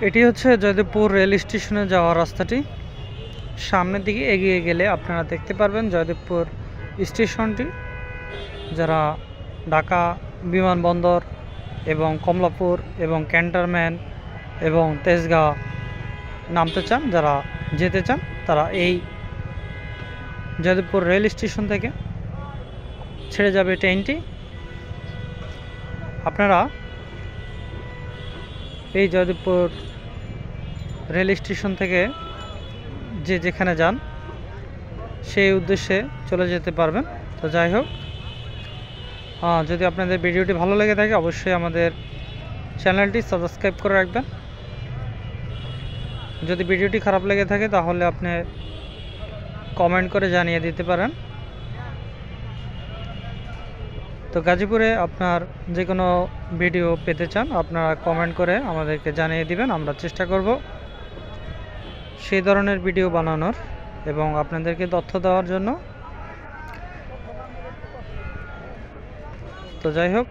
এটি হচ্ছে জয়দেবপুর রেল স্টেশনে যাওয়ার রাস্তাটি। সামনের দিকে এগিয়ে গেলে আপনারা দেখতে পারবেন জয়দেবপুর স্টেশনটি। যারা ঢাকা বিমানবন্দর এবং কমলাপুর এবং ক্যান্টনমেন্ট এবং তেজগাঁও নামতে চান, যারা যেতে চান, তারা এই জয়দেবপুর রেল স্টেশন থেকে ছেড়ে যাবে ট্রেনটি। আপনারা এই জয়দেবপুর রেল স্টেশন থেকে যে যেখানে যান সেই উদ্দেশ্যে চলে যেতে পারবেন। তো যাই হোক, যদি আপনাদের ভিডিওটি ভালো লেগে থাকে অবশ্যই আমাদের চ্যানেলটি সাবস্ক্রাইব করে রাখবেন। যদি ভিডিওটি খারাপ লেগে থাকে তাহলে আপনি কমেন্ট করে জানিয়ে দিতে পারেন। তো গাজীপুরে আপনার যে কোনো ভিডিও পেতে চান আপনারা কমেন্ট করে আমাদেরকে জানিয়ে দিবেন, আমরা চেষ্টা করব সেই ধরনের ভিডিও বানানোর এবং আপনাদেরকে তথ্য দেওয়ার জন্য। তো যাই হোক,